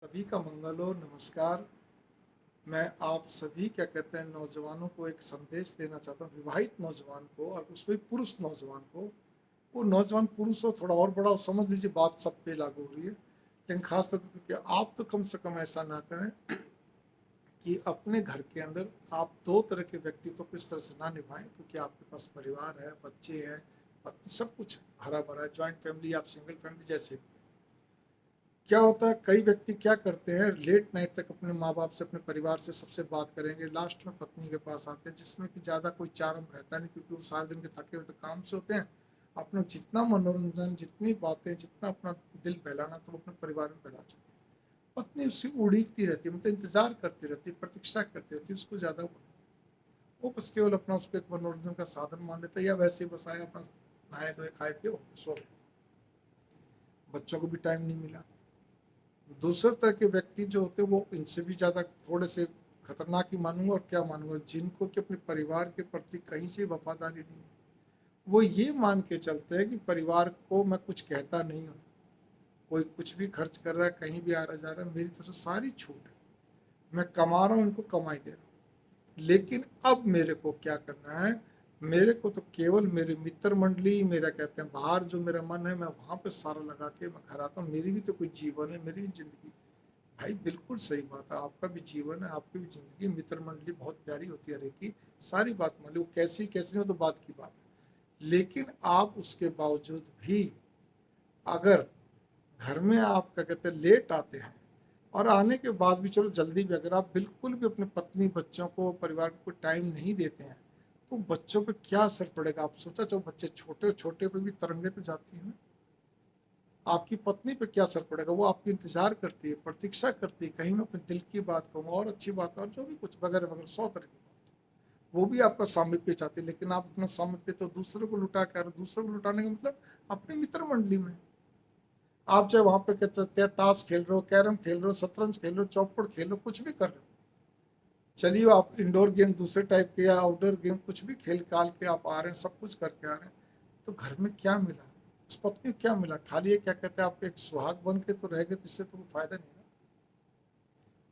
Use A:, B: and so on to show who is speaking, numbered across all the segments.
A: सभी का मंगल हो। नमस्कार। मैं आप सभी क्या कहते हैं नौजवानों को एक संदेश देना चाहता हूँ, विवाहित नौजवान को और उसमें पुरुष नौजवान को। वो नौजवान पुरुष हो थोड़ा और बड़ा हो, समझ लीजिए बात सब पे लागू हो रही है, लेकिन खास तौर पर क्योंकि आप तो कम से कम ऐसा ना करें कि अपने घर के अंदर आप दो तरह के व्यक्तित्व को इस तरह से ना निभाएं, क्योंकि आपके पास परिवार है, बच्चे हैं, पत्नी, सब कुछ हरा भरा है, ज्वाइंट फैमिली, आप सिंगल फैमिली जैसे भी। क्या होता है, कई व्यक्ति क्या करते हैं, लेट नाइट तक अपने माँ बाप से, अपने परिवार से सबसे बात करेंगे, लास्ट में पत्नी के पास आते हैं, जिसमें कि ज़्यादा कोई चार्म रहता नहीं, क्योंकि वो सारे दिन के थके हुए तो काम से होते हैं। अपना जितना मनोरंजन, जितनी बातें, जितना अपना दिल बहलाना, तो वो अपने परिवार में बहला चुके हैं। पत्नी उससे उड़ीकती रहती है, मतलब इंतजार करती रहती है, प्रतीक्षा करती रहती है, उसको ज़्यादा वो बस केवल अपना उसको एक मनोरंजन का साधन मान लेता है, या वैसे ही बस आए अपना नहाए धोए खाए पिए सो गए। बच्चों को भी टाइम नहीं मिला। दूसरे तरह के व्यक्ति जो होते हैं वो इनसे भी ज़्यादा थोड़े से खतरनाक ही मानूंगा, और क्या मानूंगा, जिनको कि अपने परिवार के प्रति कहीं से वफादारी नहीं है। वो ये मान के चलते हैं कि परिवार को मैं कुछ कहता नहीं हूँ, कोई कुछ भी खर्च कर रहा है, कहीं भी आ रहा जा रहा है, मेरी तरफ से सारी छूट है, मैं कमा रहा हूँ, इनको कमाई दे रहा हूँ। लेकिन अब मेरे को क्या करना है, मेरे को तो केवल मेरे मित्र मंडली, मेरा कहते हैं बाहर जो मेरा मन है, मैं वहाँ पे सारा लगा के मैं घर आता हूँ। मेरी भी तो कोई जीवन है, मेरी भी जिंदगी। भाई बिल्कुल सही बात है, आपका भी जीवन है, आपकी भी जिंदगी, मित्र मंडली बहुत प्यारी होती है, हर एक की सारी बात मान ली, वो कैसी कैसी हो तो बात की बात है। लेकिन आप उसके बावजूद भी अगर घर में आप क्या कहते हैं लेट आते हैं, और आने के बाद भी चलो जल्दी भी, अगर आप बिल्कुल भी अपने पत्नी बच्चों को परिवार को टाइम नहीं देते हैं, तो बच्चों पे क्या असर पड़ेगा। आप सोचा, जब बच्चे छोटे छोटे पे भी तरंगे तो जाती है ना, आपकी पत्नी पे क्या असर पड़ेगा। वो आपकी इंतजार करती है, प्रतीक्षा करती है, कहीं मैं अपने दिल की बात कहूँ, और अच्छी बात है, और जो भी कुछ वगैरह वगैरह 100 तरह की बात, वो भी आपका सामिप्य चाहती है। लेकिन आप अपना सामिप्य तो दूसरे को लुटा कर, दूसरे को लुटाने का मतलब अपनी मित्र मंडली में आप चाहे वहां पे कह सकते हैं ताश खेल रहे हो, कैरम खेल रहे हो, शतरंज खेल रहे हो, चौपड़ खेल रहे हो, कुछ भी कर रहे हो, चलिए आप इंडोर गेम दूसरे टाइप के या आउटडोर गेम कुछ भी खेल काल के आप आ रहे हैं, सब कुछ करके आ रहे हैं, तो घर में क्या मिला, उस पत्नी को क्या मिला। खाली ये क्या कहते हैं, आप एक सुहाग बन के तो रह गए, तो इससे तो कोई फायदा नहीं ना।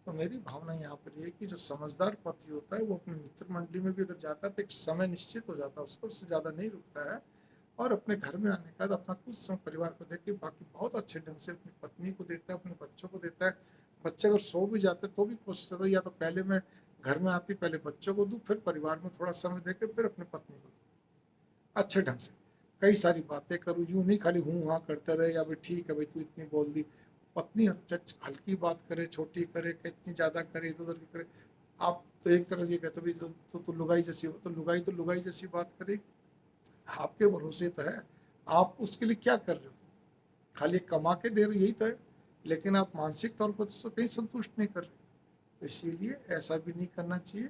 A: तो मेरी भावना यहाँ पर ये है कि जो समझदार पति होता है वो अपनी मित्र मंडली में भी अगर जाता है तो एक समय निश्चित हो जाता है उसको, उससे ज़्यादा नहीं रुकता है। और अपने घर में आने के बाद अपना कुछ समय परिवार को देख के बाकी बहुत अच्छे ढंग से अपनी पत्नी को देता है, अपने बच्चों को देता है। बच्चे अगर सो भी जाते तो भी कोशिश करता है या तो पहले मैं घर में आती पहले बच्चों को दूँ, फिर परिवार में थोड़ा समय दे के फिर अपनी पत्नी को दूँ अच्छे ढंग से, कई सारी बातें करूँ, यूँ नहीं खाली हूँ हाँ करते रहे, या भाई ठीक है भाई तू इतनी बोल दी। पत्नी हल्की बात करे, छोटी करे, कि इतनी ज़्यादा करे, इधर उधर की करे। आप तो एक तरह से ये कहते हो भाई तो लुगाई जैसी हो, तो लुगाई जैसी बात करे, आपके भरोसे तो है। आप उसके लिए क्या कर रहे हो, खाली कमा के दे रहे हो, यही तो है। लेकिन आप मानसिक तौर पर तो उसको कहीं संतुष्ट नहीं कर रहे। तो इसीलिए ऐसा भी नहीं करना चाहिए।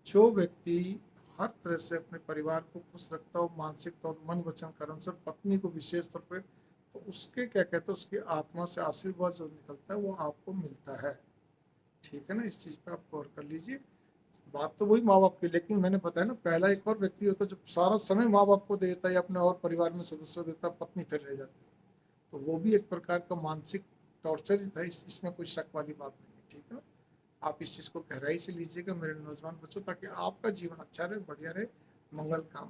A: जो व्यक्ति हर तरह से अपने परिवार को खुश रखता हो, मानसिक तौर मन वचन कर्म से, पत्नी को विशेष तौर पे, तो उसके क्या कहते हैं, उसकी आत्मा से आशीर्वाद जो निकलता है वो आपको मिलता है। ठीक है ना, इस चीज़ पे आप गौर कर लीजिए। बात तो वही माँ बाप की, लेकिन मैंने बताया ना, पहला एक और व्यक्ति होता है जो सारा समय माँ बाप को देता है या अपने और परिवार में सदस्यों देता है, पत्नी फिर रह जाती है। तो वो भी एक प्रकार का मानसिक टॉर्चर ही था, इसमें कोई शक वाली बात नहीं है। ठीक है ना, आप इस चीज़ को गहराई से लीजिएगा मेरे नौजवान बच्चों, ताकि आपका जीवन अच्छा रहे, बढ़िया रहे, मंगल काम